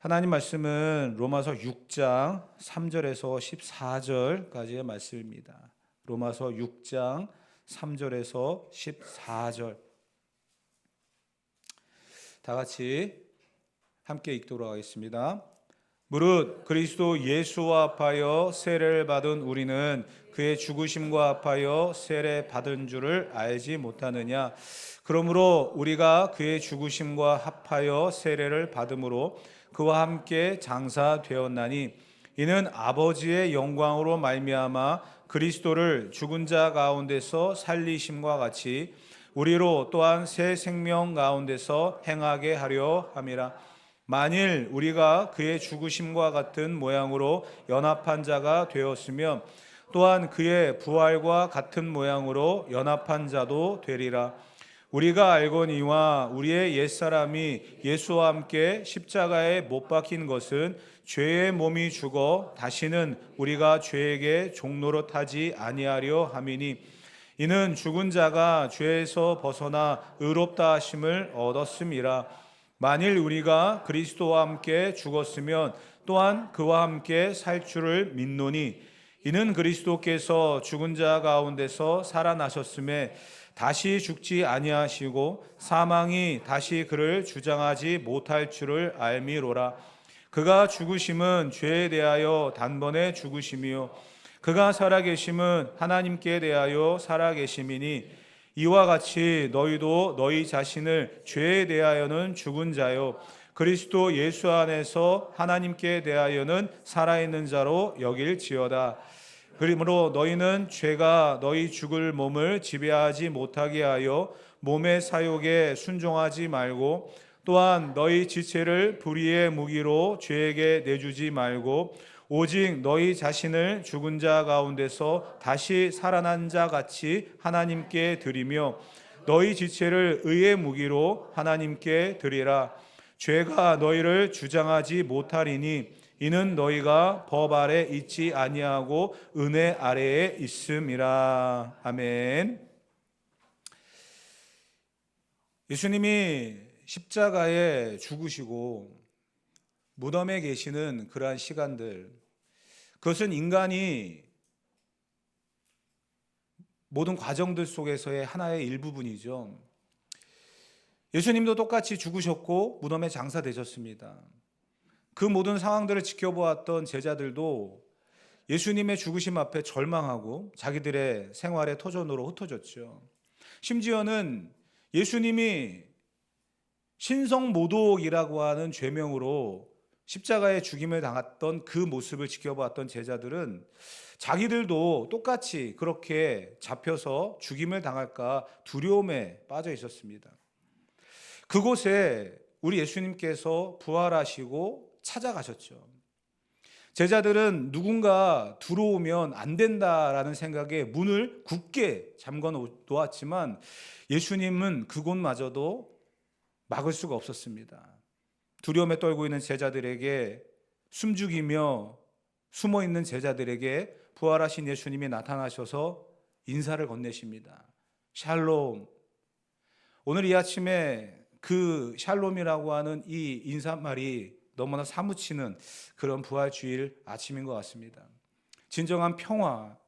하나님 말씀은 로마서 6장 3절에서 14절까지의 말씀입니다. 로마서 6장 3절에서 14절. 다 같이 함께 읽도록 하겠습니다. 무릇 그리스도 예수와 합하여 세례를 받은 우리는 그의 죽으심과 합하여 세례 받은 줄을 알지 못하느냐. 그러므로 우리가 그의 죽으심과 합하여 세례를 받음으로 그와 함께 장사되었나니 이는 아버지의 영광으로 말미암아 그리스도를 죽은 자 가운데서 살리심과 같이 우리로 또한 새 생명 가운데서 행하게 하려 함이라. 만일 우리가 그의 죽으심과 같은 모양으로 연합한 자가 되었으면 또한 그의 부활과 같은 모양으로 연합한 자도 되리라. 우리가 알거니와 우리의 옛사람이 예수와 함께 십자가에 못 박힌 것은 죄의 몸이 죽어 다시는 우리가 죄에게 종노릇하지 아니하려 함이니 이는 죽은 자가 죄에서 벗어나 의롭다 하심을 얻었음이라. 만일 우리가 그리스도와 함께 죽었으면 또한 그와 함께 살 줄을 믿노니 이는 그리스도께서 죽은 자 가운데서 살아나셨음에 다시 죽지 아니하시고 사망이 다시 그를 주장하지 못할 줄을 알미로라. 그가 죽으심은 죄에 대하여 단번에 죽으심이요 그가 살아계심은 하나님께 대하여 살아계심이니 이와 같이 너희도 너희 자신을 죄에 대하여는 죽은 자요 그리스도 예수 안에서 하나님께 대하여는 살아있는 자로 여길지어다. 그러므로 너희는 죄가 너희 죽을 몸을 지배하지 못하게 하여 몸의 사욕에 순종하지 말고 또한 너희 지체를 불의의 무기로 죄에게 내주지 말고 오직 너희 자신을 죽은 자 가운데서 다시 살아난 자 같이 하나님께 드리며 너희 지체를 의의 무기로 하나님께 드리라. 죄가 너희를 주장하지 못하리니 이는 너희가 법 아래 있지 아니하고 은혜 아래에 있음이라. 아멘. 예수님이 십자가에 죽으시고 무덤에 계시는 그러한 시간들, 그것은 인간이 모든 과정들 속에서의 하나의 일부분이죠. 예수님도 똑같이 죽으셨고 무덤에 장사되셨습니다. 그 모든 상황들을 지켜보았던 제자들도 예수님의 죽으심 앞에 절망하고 자기들의 생활의 터전으로 흩어졌죠. 심지어는 예수님이 신성모독이라고 하는 죄명으로 십자가에 죽임을 당했던 그 모습을 지켜보았던 제자들은 자기들도 똑같이 그렇게 잡혀서 죽임을 당할까 두려움에 빠져 있었습니다. 그곳에 우리 예수님께서 부활하시고 찾아가셨죠. 제자들은 누군가 들어오면 안 된다라는 생각에 문을 굳게 잠궈 놓았지만 예수님은 그곳마저도 막을 수가 없었습니다. 두려움에 떨고 있는 제자들에게, 숨죽이며 숨어 있는 제자들에게 부활하신 예수님이 나타나셔서 인사를 건네십니다. 샬롬. 오늘 이 아침에 그 샬롬이라고 하는 이 인사말이 너무나 사무치는 그런 부활주일 아침인 것 같습니다. 진정한 평화,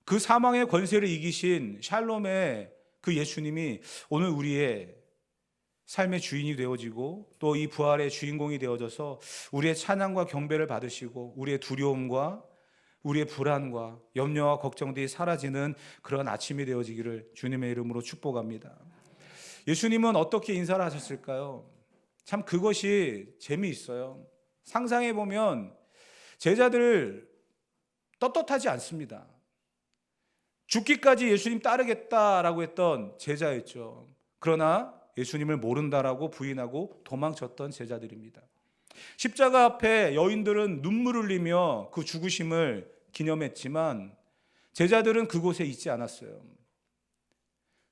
그 사망의 권세를 이기신 샬롬의 그 예수님이 오늘 우리의 삶의 주인이 되어지고 또 이 부활의 주인공이 되어져서 우리의 찬양과 경배를 받으시고 우리의 두려움과 우리의 불안과 염려와 걱정들이 사라지는 그런 아침이 되어지기를 주님의 이름으로 축복합니다. 예수님은 어떻게 인사를 하셨을까요? 참 그것이 재미있어요. 상상해 보면 제자들 떳떳하지 않습니다. 죽기까지 예수님 따르겠다라고 했던 제자였죠. 그러나 예수님을 모른다라고 부인하고 도망쳤던 제자들입니다. 십자가 앞에 여인들은 눈물을 흘리며 그 죽으심을 기념했지만 제자들은 그곳에 있지 않았어요.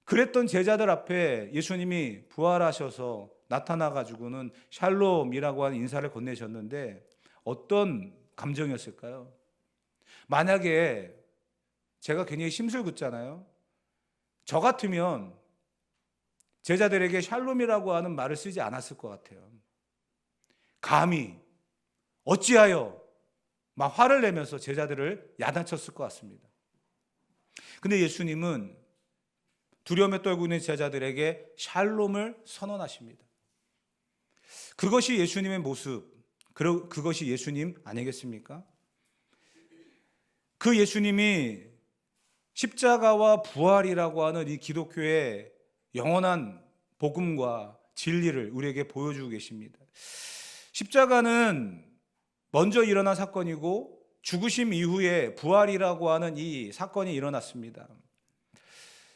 그랬던 제자들 앞에 예수님이 부활하셔서 나타나가지고는 샬롬이라고 하는 인사를 건네셨는데 어떤 감정이었을까요? 만약에 제가 굉장히 심술궂잖아요. 저 같으면 제자들에게 샬롬이라고 하는 말을 쓰지 않았을 것 같아요. 감히 어찌하여 막 화를 내면서 제자들을 야단쳤을 것 같습니다. 근데 예수님은 두려움에 떨고 있는 제자들에게 샬롬을 선언하십니다. 그것이 예수님의 모습, 그것이 예수님 아니겠습니까? 그 예수님이 십자가와 부활이라고 하는 이 기독교의 영원한 복음과 진리를 우리에게 보여주고 계십니다. 십자가는 먼저 일어난 사건이고 죽으심 이후에 부활이라고 하는 이 사건이 일어났습니다.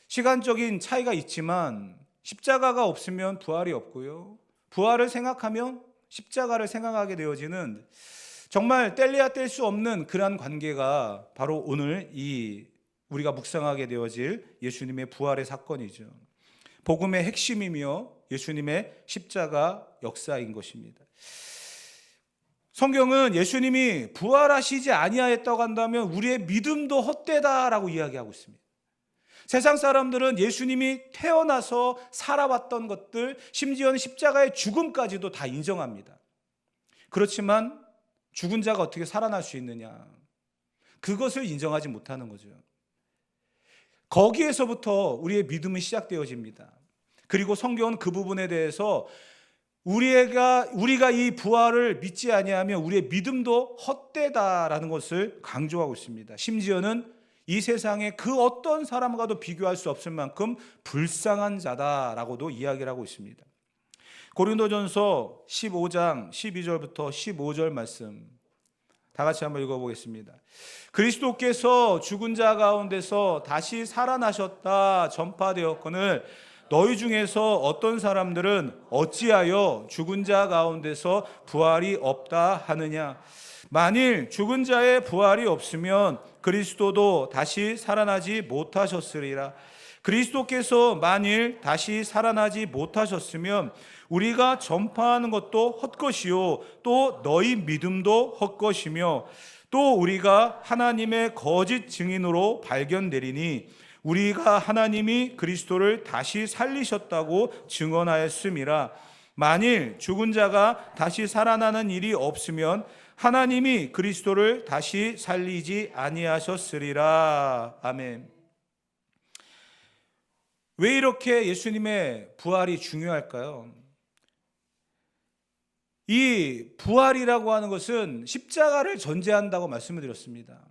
시간적인 차이가 있지만 십자가가 없으면 부활이 없고요. 부활을 생각하면 십자가를 생각하게 되어지는 정말 뗄래야 뗄 수 없는 그러한 관계가 바로 오늘 이 우리가 묵상하게 되어질 예수님의 부활의 사건이죠. 복음의 핵심이며 예수님의 십자가 역사인 것입니다. 성경은 예수님이 부활하시지 아니하였다고 한다면 우리의 믿음도 헛되다라고 이야기하고 있습니다. 세상 사람들은 예수님이 태어나서 살아왔던 것들, 심지어는 십자가의 죽음까지도 다 인정합니다. 그렇지만 죽은 자가 어떻게 살아날 수 있느냐? 그것을 인정하지 못하는 거죠. 거기에서부터 우리의 믿음은 시작되어집니다. 그리고 성경은 그 부분에 대해서 우리가 이 부활을 믿지 아니하면 우리의 믿음도 헛되다라는 것을 강조하고 있습니다. 심지어는 이 세상에 그 어떤 사람과도 비교할 수 없을 만큼 불쌍한 자다라고도 이야기를 하고 있습니다. 고린도전서 15장 12절부터 15절 말씀 다 같이 한번 읽어보겠습니다. 그리스도께서 죽은 자 가운데서 다시 살아나셨다 전파되었거늘 너희 중에서 어떤 사람들은 어찌하여 죽은 자 가운데서 부활이 없다 하느냐. 만일 죽은 자의 부활이 없으면 그리스도도 다시 살아나지 못하셨으리라. 그리스도께서 만일 다시 살아나지 못하셨으면 우리가 전파하는 것도 헛것이요 또 너희 믿음도 헛것이며 또 우리가 하나님의 거짓 증인으로 발견되리니 우리가 하나님이 그리스도를 다시 살리셨다고 증언하였음이라. 만일 죽은 자가 다시 살아나는 일이 없으면 하나님이 그리스도를 다시 살리지 아니하셨으리라. 아멘. 왜 이렇게 예수님의 부활이 중요할까요? 이 부활이라고 하는 것은 십자가를 전제한다고 말씀을 드렸습니다.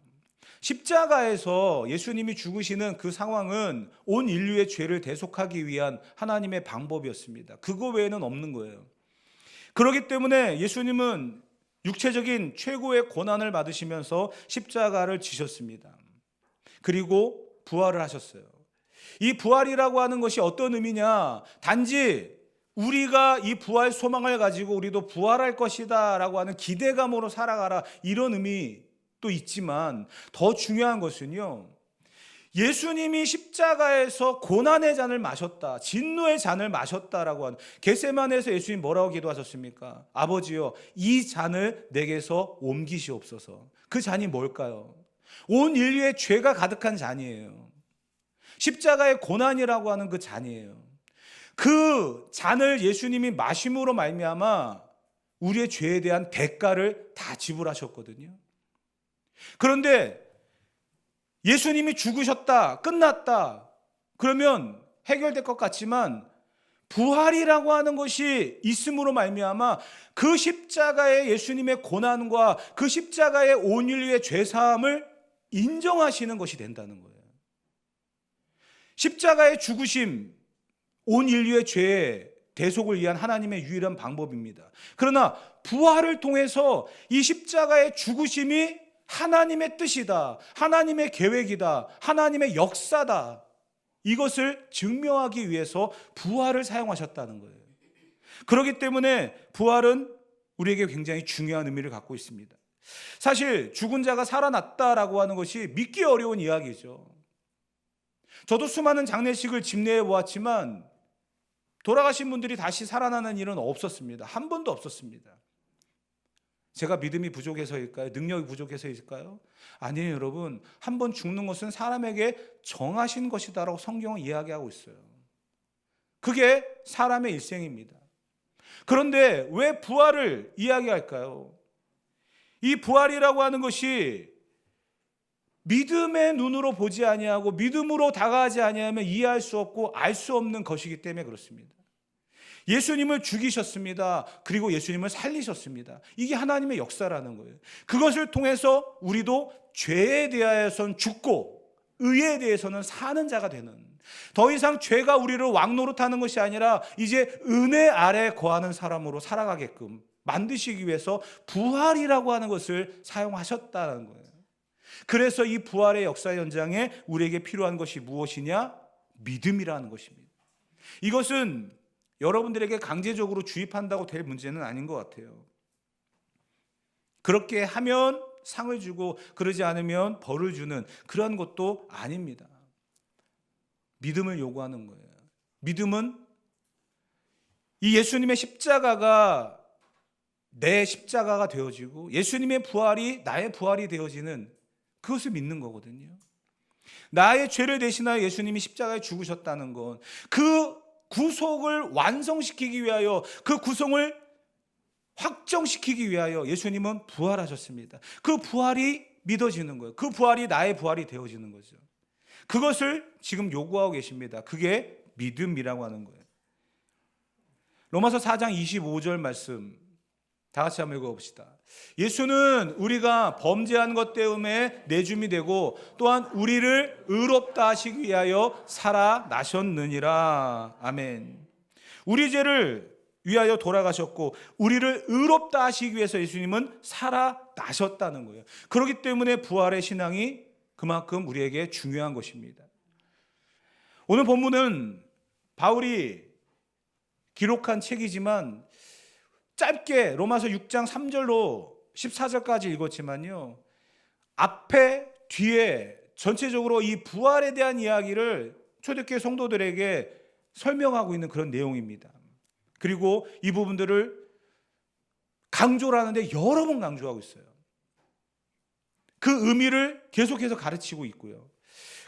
십자가에서 예수님이 죽으시는 그 상황은 온 인류의 죄를 대속하기 위한 하나님의 방법이었습니다. 그거 외에는 없는 거예요. 그렇기 때문에 예수님은 육체적인 최고의 고난을 받으시면서 십자가를 지셨습니다. 그리고 부활을 하셨어요. 이 부활이라고 하는 것이 어떤 의미냐? 단지 우리가 이 부활 소망을 가지고 우리도 부활할 것이다 라고 하는 기대감으로 살아가라, 이런 의미도 있지만 더 중요한 것은요, 예수님이 십자가에서 고난의 잔을 마셨다, 진노의 잔을 마셨다라고 하는, 겟세마네에서 예수님 뭐라고 기도하셨습니까? 아버지여, 이 잔을 내게서 옮기시옵소서. 그 잔이 뭘까요? 온 인류의 죄가 가득한 잔이에요. 십자가의 고난이라고 하는 그 잔이에요. 그 잔을 예수님이 마심으로 말미암아 우리의 죄에 대한 대가를 다 지불하셨거든요. 그런데 예수님이 죽으셨다, 끝났다, 그러면 해결될 것 같지만 부활이라고 하는 것이 있음으로 말미암아 그 십자가의 예수님의 고난과 그 십자가의 온 인류의 죄사함을 인정하시는 것이 된다는 거예요. 십자가의 죽으심, 온 인류의 죄의 대속을 위한 하나님의 유일한 방법입니다. 그러나 부활을 통해서 이 십자가의 죽으심이 하나님의 뜻이다, 하나님의 계획이다, 하나님의 역사다, 이것을 증명하기 위해서 부활을 사용하셨다는 거예요. 그렇기 때문에 부활은 우리에게 굉장히 중요한 의미를 갖고 있습니다. 사실 죽은 자가 살아났다라고 하는 것이 믿기 어려운 이야기죠. 저도 수많은 장례식을 집례해 보았지만 돌아가신 분들이 다시 살아나는 일은 없었습니다. 한 번도 없었습니다. 제가 믿음이 부족해서일까요? 능력이 부족해서일까요? 아니에요, 여러분. 한 번 죽는 것은 사람에게 정하신 것이다라고 성경은 이야기하고 있어요. 그게 사람의 일생입니다. 그런데 왜 부활을 이야기할까요? 이 부활이라고 하는 것이 믿음의 눈으로 보지 아니하고 믿음으로 다가가지 아니하면 이해할 수 없고 알 수 없는 것이기 때문에 그렇습니다. 예수님을 죽이셨습니다. 그리고 예수님을 살리셨습니다. 이게 하나님의 역사라는 거예요. 그것을 통해서 우리도 죄에 대하여서는 죽고 의에 대해서는 사는 자가 되는, 더 이상 죄가 우리를 왕노릇하는 것이 아니라 이제 은혜 아래 거하는 사람으로 살아가게끔 만드시기 위해서 부활이라고 하는 것을 사용하셨다는 거예요. 그래서 이 부활의 역사 현장에 우리에게 필요한 것이 무엇이냐? 믿음이라는 것입니다. 이것은 여러분들에게 강제적으로 주입한다고 될 문제는 아닌 것 같아요. 그렇게 하면 상을 주고 그러지 않으면 벌을 주는 그런 것도 아닙니다. 믿음을 요구하는 거예요. 믿음은 이 예수님의 십자가가 내 십자가가 되어지고 예수님의 부활이 나의 부활이 되어지는 그것을 믿는 거거든요. 나의 죄를 대신하여 예수님이 십자가에 죽으셨다는 건 그 구속을 완성시키기 위하여, 그 구속을 확정시키기 위하여 예수님은 부활하셨습니다. 그 부활이 믿어지는 거예요. 그 부활이 나의 부활이 되어지는 거죠. 그것을 지금 요구하고 계십니다. 그게 믿음이라고 하는 거예요. 로마서 4장 25절 말씀 다 같이 한번 읽어봅시다. 예수는 우리가 범죄한 것 때문에 내줌이 되고 또한 우리를 의롭다 하시기 위하여 살아나셨느니라. 아멘. 우리 죄를 위하여 돌아가셨고 우리를 의롭다 하시기 위해서 예수님은 살아나셨다는 거예요. 그렇기 때문에 부활의 신앙이 그만큼 우리에게 중요한 것입니다. 오늘 본문은 바울이 기록한 책이지만 짧게 로마서 6장 3절로 14절까지 읽었지만요, 앞에 뒤에 전체적으로 이 부활에 대한 이야기를 초대교회 성도들에게 설명하고 있는 그런 내용입니다. 그리고 이 부분들을 강조를 하는데 여러 번 강조하고 있어요. 그 의미를 계속해서 가르치고 있고요.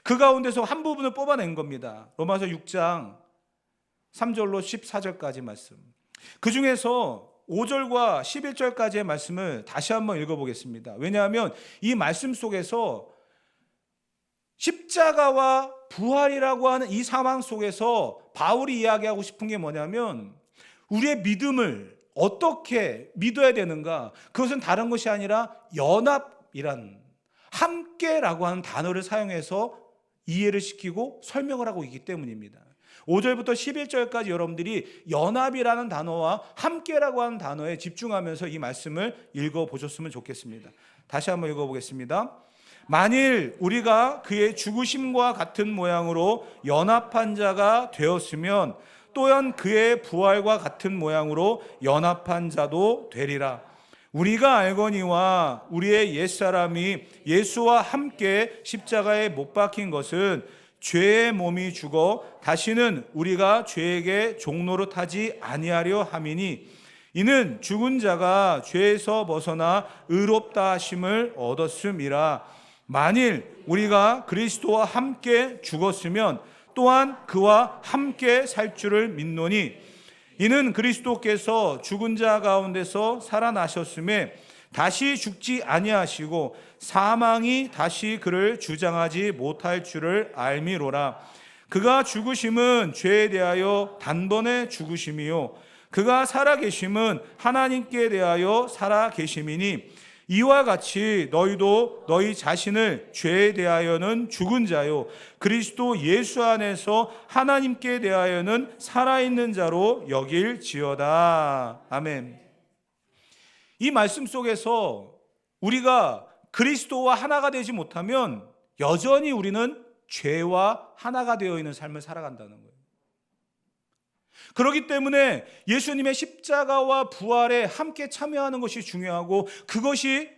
그 가운데서 한 부분을 뽑아낸 겁니다. 로마서 6장 3절로 14절까지 말씀. 그 중에서 5절과 11절까지의 말씀을 다시 한번 읽어보겠습니다. 왜냐하면 이 말씀 속에서 십자가와 부활이라고 하는 이 상황 속에서 바울이 이야기하고 싶은 게 뭐냐면 우리의 믿음을 어떻게 믿어야 되는가, 그것은 다른 것이 아니라 연합이란, 함께라고 하는 단어를 사용해서 이해를 시키고 설명을 하고 있기 때문입니다. 5절부터 11절까지 여러분들이 연합이라는 단어와 함께라고 하는 단어에 집중하면서 이 말씀을 읽어보셨으면 좋겠습니다. 다시 한번 읽어보겠습니다. 만일 우리가 그의 죽으심과 같은 모양으로 연합한 자가 되었으면 또한 그의 부활과 같은 모양으로 연합한 자도 되리라. 우리가 알거니와 우리의 옛사람이 예수와 함께 십자가에 못 박힌 것은 죄의 몸이 죽어 다시는 우리가 죄에게 종노릇하지 아니하려 함이니 이는 죽은 자가 죄에서 벗어나 의롭다 하심을 얻었음이라. 만일 우리가 그리스도와 함께 죽었으면 또한 그와 함께 살 줄을 믿노니 이는 그리스도께서 죽은 자 가운데서 살아나셨음에 다시 죽지 아니하시고 사망이 다시 그를 주장하지 못할 줄을 알미로라. 그가 죽으심은 죄에 대하여 단번에 죽으심이요 그가 살아계심은 하나님께 대하여 살아계심이니 이와 같이 너희도 너희 자신을 죄에 대하여는 죽은 자요 그리스도 예수 안에서 하나님께 대하여는 살아있는 자로 여길지어다. 아멘. 이 말씀 속에서 우리가 그리스도와 하나가 되지 못하면 여전히 우리는 죄와 하나가 되어 있는 삶을 살아간다는 거예요. 그렇기 때문에 예수님의 십자가와 부활에 함께 참여하는 것이 중요하고 그것이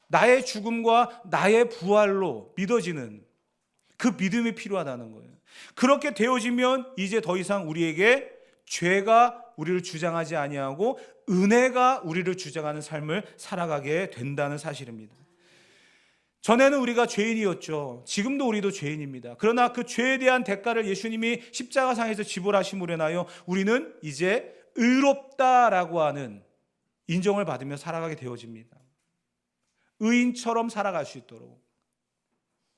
나의 죽음과 나의 부활로 믿어지는 그 믿음이 필요하다는 거예요. 그렇게 되어지면 이제 더 이상 우리에게 죄가 우리를 주장하지 아니하고 은혜가 우리를 주장하는 삶을 살아가게 된다는 사실입니다. 전에는 우리가 죄인이었죠. 지금도 우리도 죄인입니다. 그러나 그 죄에 대한 대가를 예수님이 십자가상에서 지불하심으로 인하여 우리는 이제 의롭다라고 하는 인정을 받으며 살아가게 되어집니다. 의인처럼 살아갈 수 있도록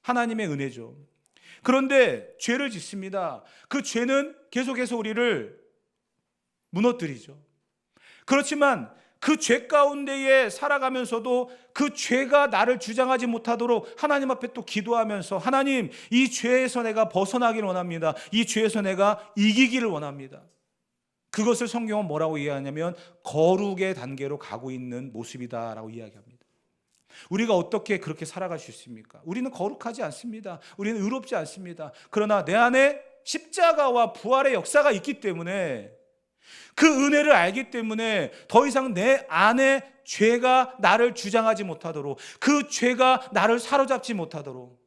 하나님의 은혜죠. 그런데 죄를 짓습니다. 그 죄는 계속해서 우리를 무너뜨리죠. 그렇지만 그 죄 가운데에 살아가면서도 그 죄가 나를 주장하지 못하도록 하나님 앞에 또 기도하면서 하나님, 이 죄에서 내가 벗어나기를 원합니다. 이 죄에서 내가 이기기를 원합니다. 그것을 성경은 뭐라고 이해하냐면 거룩의 단계로 가고 있는 모습이다라고 이야기합니다. 우리가 어떻게 그렇게 살아갈 수 있습니까? 우리는 거룩하지 않습니다. 우리는 의롭지 않습니다. 그러나 내 안에 십자가와 부활의 역사가 있기 때문에, 그 은혜를 알기 때문에 더 이상 내 안에 죄가 나를 주장하지 못하도록, 그 죄가 나를 사로잡지 못하도록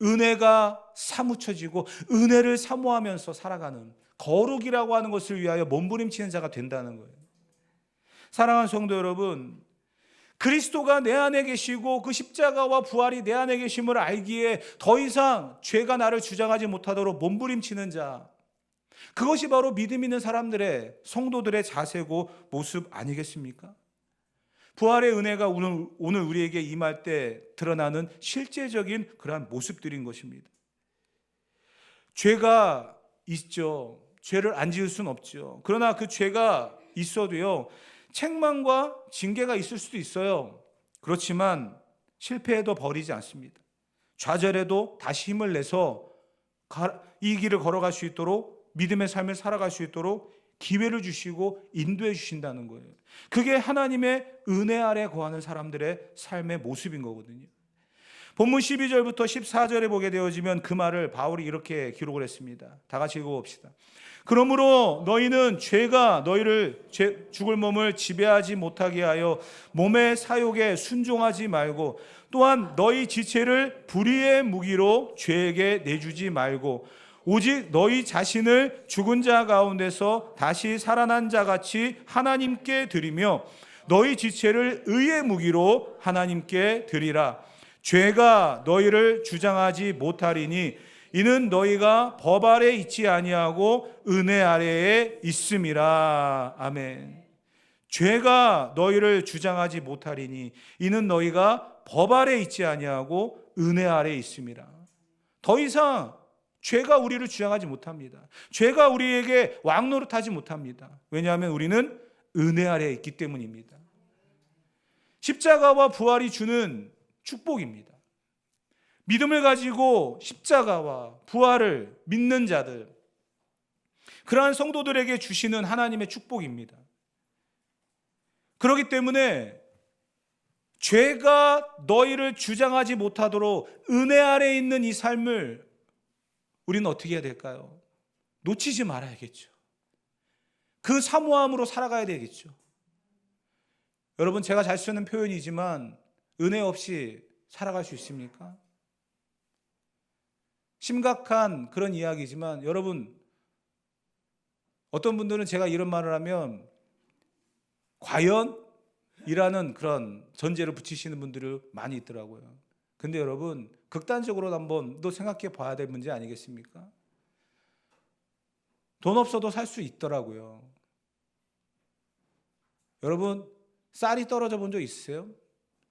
은혜가 사무쳐지고 은혜를 사모하면서 살아가는, 거룩이라고 하는 것을 위하여 몸부림치는 자가 된다는 거예요. 사랑하는 성도 여러분, 그리스도가 내 안에 계시고 그 십자가와 부활이 내 안에 계심을 알기에 더 이상 죄가 나를 주장하지 못하도록 몸부림치는 자, 그것이 바로 믿음 있는 사람들의, 성도들의 자세고 모습 아니겠습니까? 부활의 은혜가 오늘 우리에게 임할 때 드러나는 실제적인 그러한 모습들인 것입니다. 죄가 있죠. 죄를 안 지을 수는 없죠. 그러나 그 죄가 있어도요, 책망과 징계가 있을 수도 있어요. 그렇지만 실패해도 버리지 않습니다. 좌절해도 다시 힘을 내서 이 길을 걸어갈 수 있도록, 믿음의 삶을 살아갈 수 있도록 기회를 주시고 인도해 주신다는 거예요. 그게 하나님의 은혜 아래 거하는 사람들의 삶의 모습인 거거든요. 본문 12절부터 14절에 보게 되어지면 그 말을 바울이 이렇게 기록을 했습니다. 다 같이 읽어봅시다. 그러므로 너희는 죄가 너희를 죽을 몸을 지배하지 못하게 하여 몸의 사욕에 순종하지 말고, 또한 너희 지체를 불의의 무기로 죄에게 내주지 말고, 오직 너희 자신을 죽은 자 가운데서 다시 살아난 자 같이 하나님께 드리며 너희 지체를 의의 무기로 하나님께 드리라. 죄가 너희를 주장하지 못하리니 이는 너희가 법 아래 있지 아니하고 은혜 아래에 있음이라. 아멘. 죄가 너희를 주장하지 못하리니 이는 너희가 법 아래 있지 아니하고 은혜 아래에 있음이라. 더 이상 죄가 우리를 주장하지 못합니다. 죄가 우리에게 왕노릇하지 못합니다. 왜냐하면 우리는 은혜 아래에 있기 때문입니다. 십자가와 부활이 주는 축복입니다. 믿음을 가지고 십자가와 부활을 믿는 자들, 그러한 성도들에게 주시는 하나님의 축복입니다. 그렇기 때문에 죄가 너희를 주장하지 못하도록 은혜 아래에 있는 이 삶을 우리는 어떻게 해야 될까요? 놓치지 말아야겠죠. 그 사모함으로 살아가야 되겠죠. 여러분, 제가 잘 쓰는 표현이지만 은혜 없이 살아갈 수 있습니까? 심각한 그런 이야기지만 여러분, 어떤 분들은 제가 이런 말을 하면 과연? 이라는 그런 전제를 붙이시는 분들이 많이 있더라고요. 근데 여러분, 극단적으로 한번 또 생각해 봐야 될 문제 아니겠습니까? 돈 없어도 살 수 있더라고요. 여러분, 쌀이 떨어져 본 적 있으세요?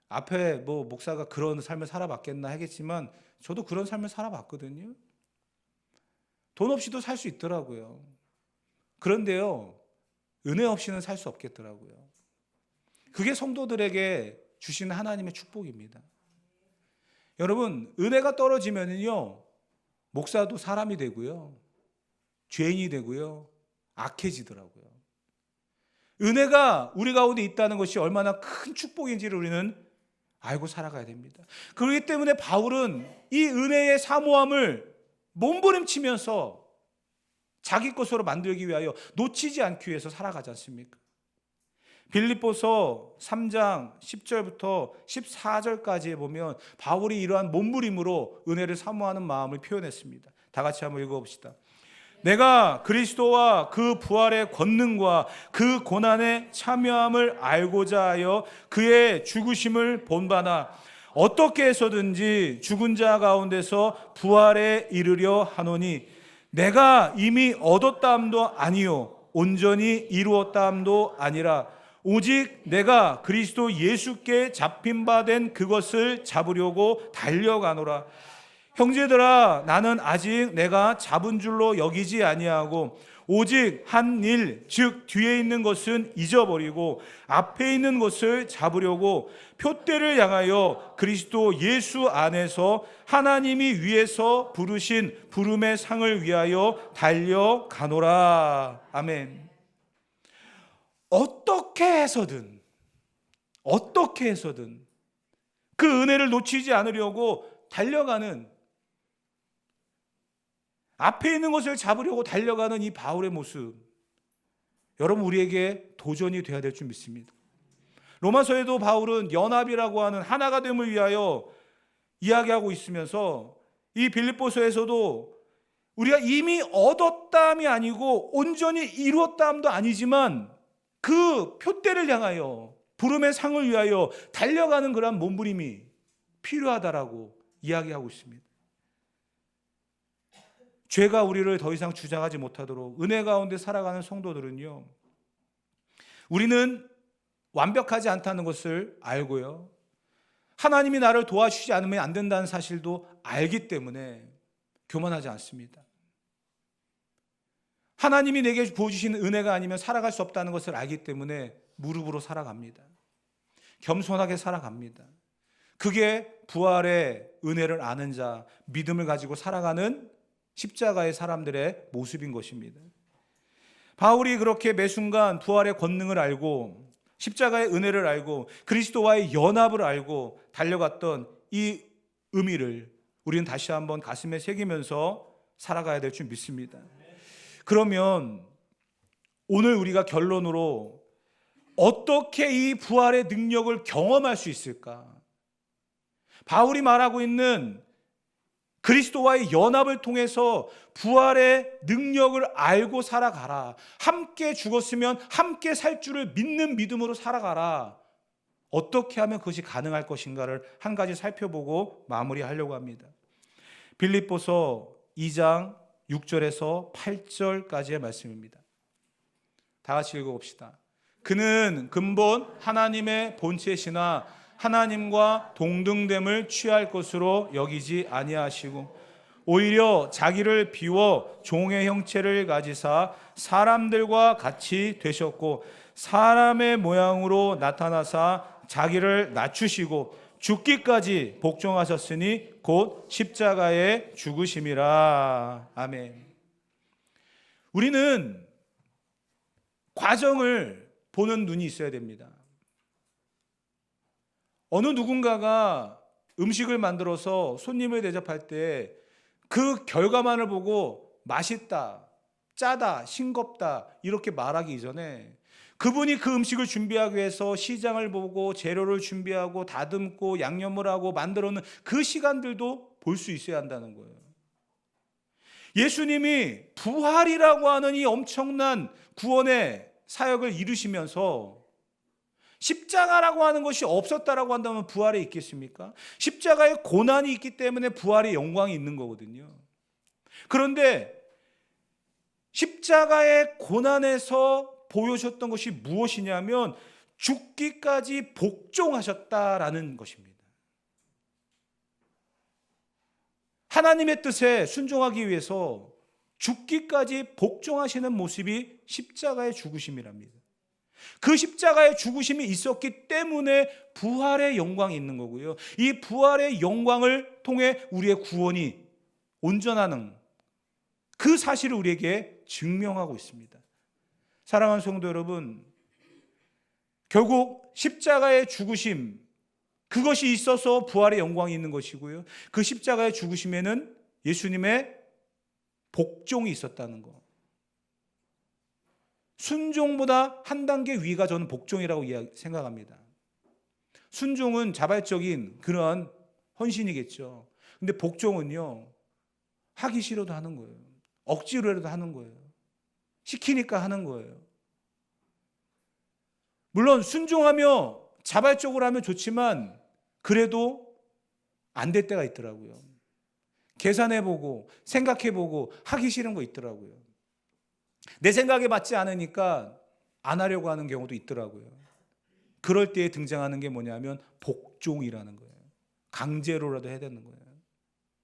앞에 뭐 목사가 그런 삶을 살아봤겠나 하겠지만 저도 그런 삶을 살아봤거든요. 돈 없이도 살 수 있더라고요. 그런데요, 은혜 없이는 살 수 없겠더라고요. 그게 성도들에게 주시는 하나님의 축복입니다. 여러분, 은혜가 떨어지면요, 목사도 사람이 되고요, 죄인이 되고요, 악해지더라고요. 은혜가 우리 가운데 있다는 것이 얼마나 큰 축복인지를 우리는 알고 살아가야 됩니다. 그렇기 때문에 바울은 이 은혜의 사모함을 몸부림치면서 자기 것으로 만들기 위하여 놓치지 않기 위해서 살아가지 않습니까? 빌립보서 3장 10절부터 14절까지에 보면 바울이 이러한 몸부림으로 은혜를 사모하는 마음을 표현했습니다. 다 같이 한번 읽어봅시다. 내가 그리스도와 그 부활의 권능과 그 고난의 참여함을 알고자 하여 그의 죽으심을 본바나 어떻게 해서든지 죽은 자 가운데서 부활에 이르려 하노니 내가 이미 얻었다함도 아니요 온전히 이루었다함도 아니라 오직 내가 그리스도 예수께 잡힌 바 된 그것을 잡으려고 달려가노라. 형제들아, 나는 아직 내가 잡은 줄로 여기지 아니하고 오직 한 일, 즉 뒤에 있는 것은 잊어버리고 앞에 있는 것을 잡으려고 표대를 향하여 그리스도 예수 안에서 하나님이 위에서 부르신 부름의 상을 위하여 달려가노라. 아멘. 어떻게 해서든 그 은혜를 놓치지 않으려고 달려가는, 앞에 있는 것을 잡으려고 달려가는 이 바울의 모습, 여러분 우리에게 도전이 되어야 될 줄 믿습니다. 로마서에도 바울은 연합이라고 하는 하나가 됨을 위하여 이야기하고 있으면서 이 빌립보서에서도 우리가 이미 얻었다함이 아니고 온전히 이루었다함도 아니지만 그 표대를 향하여 부름의 상을 위하여 달려가는 그런 몸부림이 필요하다라고 이야기하고 있습니다. 죄가 우리를 더 이상 주장하지 못하도록 은혜 가운데 살아가는 성도들은요, 우리는 완벽하지 않다는 것을 알고요, 하나님이 나를 도와주지 않으면 안 된다는 사실도 알기 때문에 교만하지 않습니다. 하나님이 내게 부어주신 은혜가 아니면 살아갈 수 없다는 것을 알기 때문에 무릎으로 살아갑니다. 겸손하게 살아갑니다. 그게 부활의 은혜를 아는 자, 믿음을 가지고 살아가는 십자가의 사람들의 모습인 것입니다. 바울이 그렇게 매 순간 부활의 권능을 알고 십자가의 은혜를 알고 그리스도와의 연합을 알고 달려갔던 이 의미를 우리는 다시 한번 가슴에 새기면서 살아가야 될 줄 믿습니다. 그러면 오늘 우리가 결론으로 어떻게 이 부활의 능력을 경험할 수 있을까? 바울이 말하고 있는 그리스도와의 연합을 통해서 부활의 능력을 알고 살아가라. 함께 죽었으면 함께 살 줄을 믿는 믿음으로 살아가라. 어떻게 하면 그것이 가능할 것인가를 한 가지 살펴보고 마무리하려고 합니다. 빌립보서 2장 6절에서 8절까지의 말씀입니다. 다 같이 읽어봅시다. 그는 근본 하나님의 본체시나 하나님과 동등됨을 취할 것으로 여기지 아니하시고 오히려 자기를 비워 종의 형체를 가지사 사람들과 같이 되셨고 사람의 모양으로 나타나사 자기를 낮추시고 죽기까지 복종하셨으니 곧 십자가에 죽으심이라. 아멘. 우리는 과정을 보는 눈이 있어야 됩니다. 어느 누군가가 음식을 만들어서 손님을 대접할 때 그 결과만을 보고 맛있다, 짜다, 싱겁다 이렇게 말하기 이전에 그분이 그 음식을 준비하기 위해서 시장을 보고 재료를 준비하고 다듬고 양념을 하고 만들어놓는 그 시간들도 볼 수 있어야 한다는 거예요. 예수님이 부활이라고 하는 이 엄청난 구원의 사역을 이루시면서 십자가라고 하는 것이 없었다라고 한다면 부활에 있겠습니까? 십자가에 고난이 있기 때문에 부활의 영광이 있는 거거든요. 그런데 십자가의 고난에서 보여주셨던 것이 무엇이냐면 죽기까지 복종하셨다라는 것입니다. 하나님의 뜻에 순종하기 위해서 죽기까지 복종하시는 모습이 십자가의 죽으심이랍니다. 그 십자가의 죽으심이 있었기 때문에 부활의 영광이 있는 거고요. 이 부활의 영광을 통해 우리의 구원이 온전하는 그 사실을 우리에게 증명하고 있습니다. 사랑하는 성도 여러분, 결국 십자가의 죽으심, 그것이 있어서 부활의 영광이 있는 것이고요. 그 십자가의 죽으심에는 예수님의 복종이 있었다는 것. 순종보다 한 단계 위가 저는 복종이라고 생각합니다. 순종은 자발적인 그런 헌신이겠죠. 근데 복종은요, 하기 싫어도 하는 거예요. 억지로라도 하는 거예요. 시키니까 하는 거예요. 물론 순종하며 자발적으로 하면 좋지만 그래도 안 될 때가 있더라고요. 계산해보고 생각해보고 하기 싫은 거 있더라고요. 내 생각에 맞지 않으니까 안 하려고 하는 경우도 있더라고요. 그럴 때에 등장하는 게 뭐냐면 복종이라는 거예요. 강제로라도 해야 되는 거예요.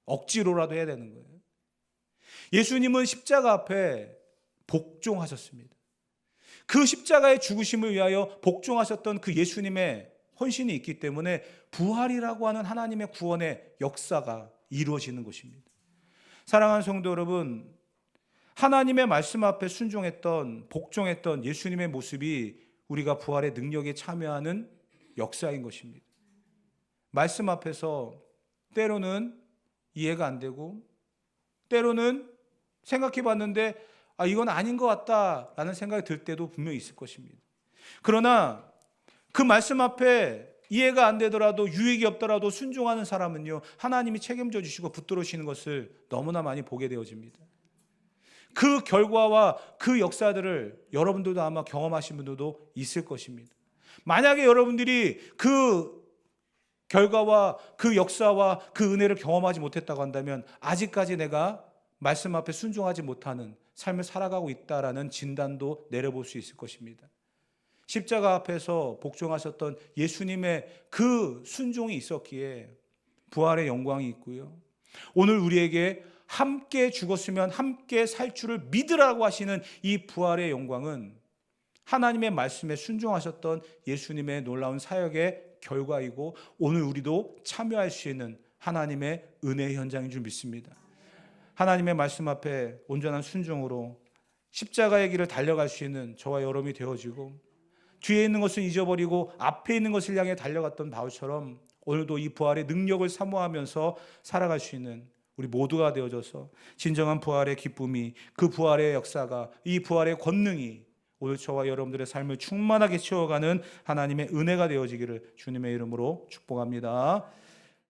억지로라도 해야 되는 거예요. 예수님은 십자가 앞에 복종하셨습니다. 그 십자가의 죽으심을 위하여 복종하셨던 그 예수님의 헌신이 있기 때문에 부활이라고 하는 하나님의 구원의 역사가 이루어지는 것입니다. 사랑하는 성도 여러분, 하나님의 말씀 앞에 순종했던, 복종했던 예수님의 모습이 우리가 부활의 능력에 참여하는 역사인 것입니다. 말씀 앞에서 때로는 이해가 안 되고, 때로는 생각해 봤는데 이건 아닌 것 같다라는 생각이 들 때도 분명히 있을 것입니다. 그러나 그 말씀 앞에 이해가 안 되더라도, 유익이 없더라도 순종하는 사람은요, 하나님이 책임져 주시고 붙들으시는 것을 너무나 많이 보게 되어집니다. 그 결과와 그 역사들을 여러분들도 아마 경험하신 분들도 있을 것입니다. 만약에 여러분들이 그 결과와 그 역사와 그 은혜를 경험하지 못했다고 한다면 아직까지 내가 말씀 앞에 순종하지 못하는 삶을 살아가고 있다라는 진단도 내려볼 수 있을 것입니다. 십자가 앞에서 복종하셨던 예수님의 그 순종이 있었기에 부활의 영광이 있고요. 오늘 우리에게 함께 죽었으면 함께 살 줄을 믿으라고 하시는 이 부활의 영광은 하나님의 말씀에 순종하셨던 예수님의 놀라운 사역의 결과이고 오늘 우리도 참여할 수 있는 하나님의 은혜의 현장인 줄 믿습니다. 하나님의 말씀 앞에 온전한 순종으로 십자가의 길을 달려갈 수 있는 저와 여러분이 되어지고 뒤에 있는 것을 잊어버리고 앞에 있는 것을 향해 달려갔던 바울처럼 오늘도 이 부활의 능력을 사모하면서 살아갈 수 있는 우리 모두가 되어져서 진정한 부활의 기쁨이, 그 부활의 역사가, 이 부활의 권능이 오늘 저와 여러분들의 삶을 충만하게 채워가는 하나님의 은혜가 되어지기를 주님의 이름으로 축복합니다.